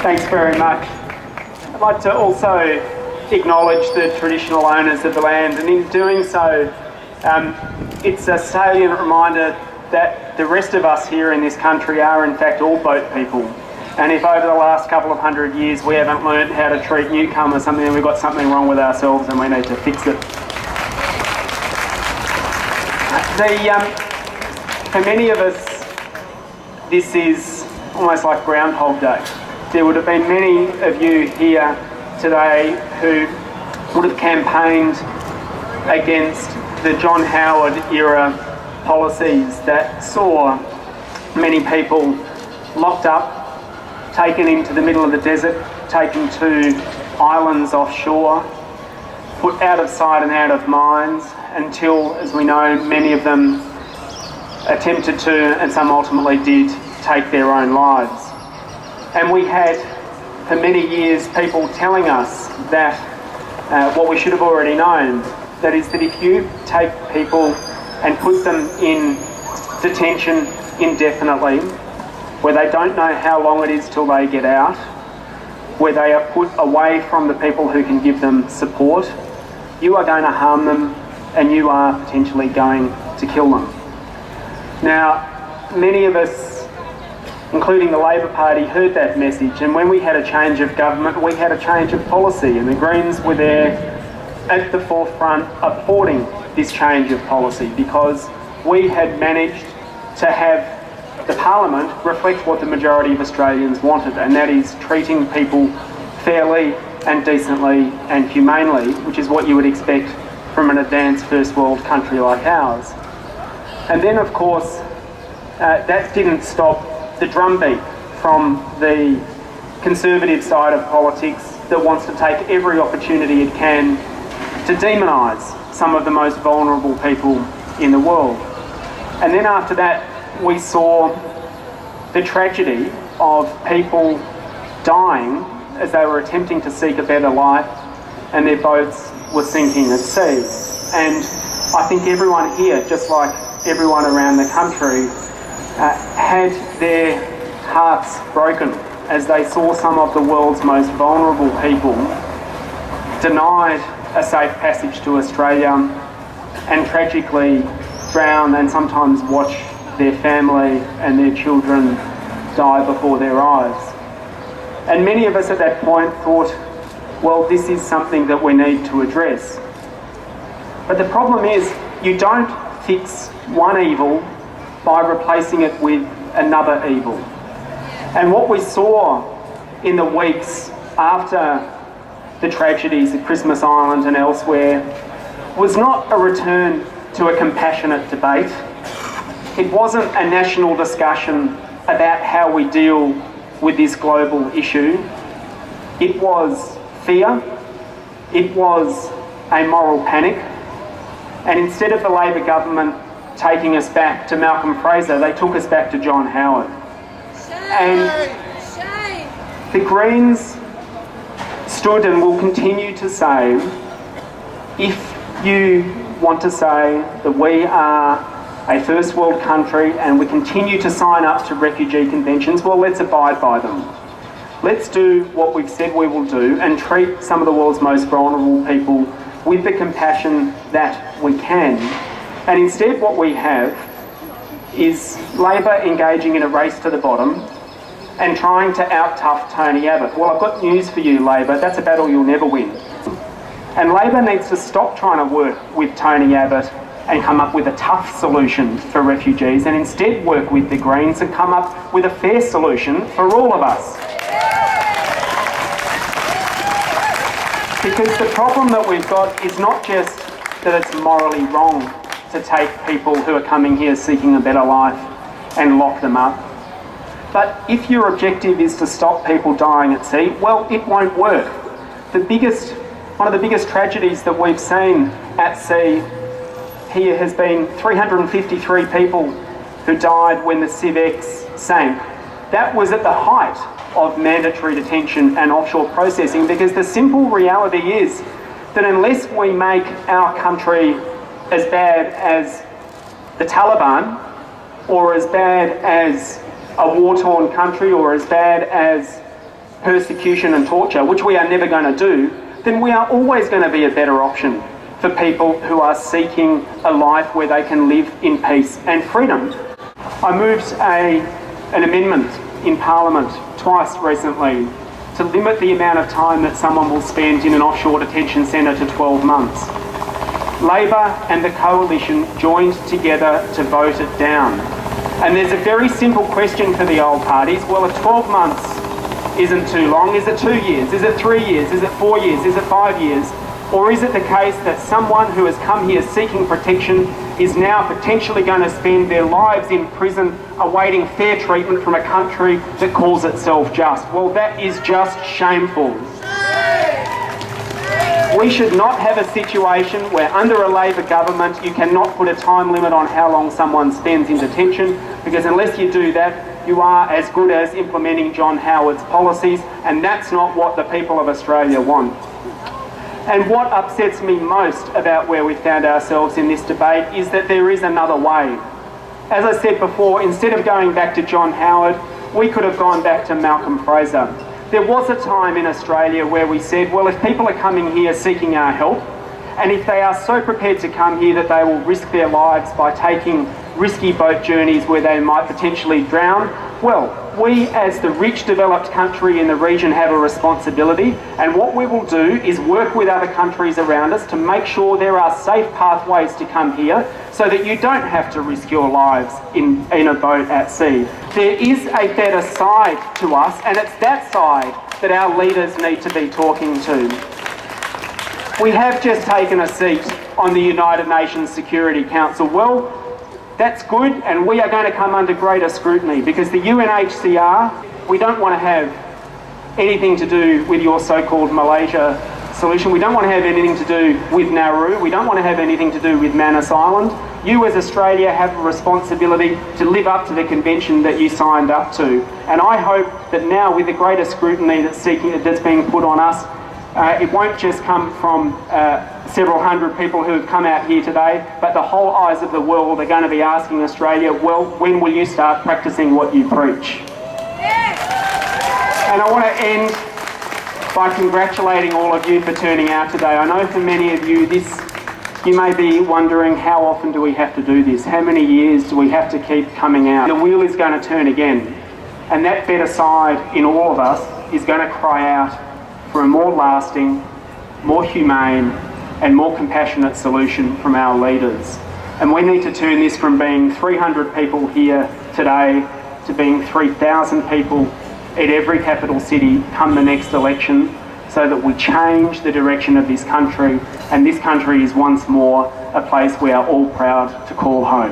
Thanks very much. I'd like to also acknowledge the traditional owners of the land, and in doing so, it's a salient reminder that the rest of us here in this country are in fact all boat people. And if over the last couple of 100 years we haven't learned how to treat newcomers, then we've got something wrong with ourselves and we need to fix it. For many of us, this is almost like Groundhog Day. There would have been many of you here today who would have campaigned against the John Howard era policies that saw many people locked up, taken into the middle of the desert, taken to islands offshore, put out of sight and out of mind until, as we know, many of them attempted to, and some ultimately did, take their own lives. And we had, for many years, people telling us that what we should have already known, that is that if you take people and put them in detention indefinitely, where they don't know how long it is till they get out, where they are put away from the people who can give them support, you are going to harm them and you are potentially going to kill them. Now, many of us, including the Labor Party, heard that message, and when we had a change of government, we had a change of policy, and the Greens were there at the forefront upholding this change of policy because we had managed to have the Parliament reflect what the majority of Australians wanted, and that is treating people fairly and decently and humanely, which is what you would expect from an advanced first world country like ours. And then, of course, that didn't stop the drumbeat from the Conservative side of politics that wants to take every opportunity it can to demonise some of the most vulnerable people in the world. And then after that, we saw the tragedy of people dying as they were attempting to seek a better life, and their boats were sinking at sea. And I think everyone here, just like everyone around the country, had their hearts broken as they saw some of the world's most vulnerable people denied a safe passage to Australia and tragically drown and sometimes watch their family and their children die before their eyes. And many of us at that point thought, well, this is something that we need to address. But the problem is, you don't fix one evil by replacing it with another evil. And what we saw in the weeks after the tragedies at Christmas Island and elsewhere was not a return to a compassionate debate. It wasn't a national discussion about how we deal with this global issue. It was fear. It was a moral panic. And instead of the Labor government taking us back to Malcolm Fraser, they took us back to John Howard. And the Greens stood and will continue to say, if you want to say that we are a first world country and we continue to sign up to refugee conventions, well, let's abide by them. Let's do what we've said we will do and treat some of the world's most vulnerable people with the compassion that we can. And instead what we have is Labor engaging in a race to the bottom and trying to out-tough Tony Abbott. Well, I've got news for you, Labor, that's a battle you'll never win. And Labor needs to stop trying to work with Tony Abbott and come up with a tough solution for refugees and instead work with the Greens and come up with a fair solution for all of us. Because the problem that we've got is not just that it's morally wrong to take people who are coming here seeking a better life and lock them up, but if your objective is to stop people dying at sea, well, it won't work. One of the biggest tragedies that we've seen at sea here has been 353 people who died when the Civ-X sank. That was at the height of mandatory detention and offshore processing, because the simple reality is that unless we make our country as bad as the Taliban, or as bad as a war-torn country, or as bad as persecution and torture, which we are never going to do, then we are always going to be a better option for people who are seeking a life where they can live in peace and freedom. I moved an amendment in Parliament twice recently to limit the amount of time that someone will spend in an offshore detention centre to 12 months. Labor and the Coalition joined together to vote it down. And there's a very simple question for the old parties. Well, if 12 months isn't too long, is it 2 years? Is it 3 years? Is it 4 years? Is it 5 years? Or is it the case that someone who has come here seeking protection is now potentially going to spend their lives in prison awaiting fair treatment from a country that calls itself just? Well, that is just shameful. We should not have a situation where under a Labor government you cannot put a time limit on how long someone spends in detention, because unless you do that, you are as good as implementing John Howard's policies, and that's not what the people of Australia want. And what upsets me most about where we found ourselves in this debate is that there is another way. As I said before, instead of going back to John Howard, we could have gone back to Malcolm Fraser. There was a time in Australia where we said, well, if people are coming here seeking our help, and if they are so prepared to come here that they will risk their lives by taking risky boat journeys where they might potentially drown, well, we as the rich developed country in the region have a responsibility, and what we will do is work with other countries around us to make sure there are safe pathways to come here so that you don't have to risk your lives in a boat at sea. There is a better side to us, and it's that side that our leaders need to be talking to. We have just taken a seat on the United Nations Security Council. Well, that's good, and we are going to come under greater scrutiny because the UNHCR, we don't want to have anything to do with your so-called Malaysia solution. We don't want to have anything to do with Nauru. We don't want to have anything to do with Manus Island. You as Australia have a responsibility to live up to the convention that you signed up to. And I hope that now with the greater scrutiny that's being put on us, it won't just come from several hundred people who have come out here today, but the whole eyes of the world are going to be asking Australia, well, when will you start practicing what you preach? And I want to end by congratulating all of you for turning out today. I know for many of you, you may be wondering, how often do we have to do this? How many years do we have to keep coming out? The wheel is going to turn again, and that better side in all of us is going to cry out for a more lasting, more humane and more compassionate solution from our leaders. And we need to turn this from being 300 people here today to being 3,000 people at every capital city come the next election, so that we change the direction of this country, and this country is once more a place we are all proud to call home.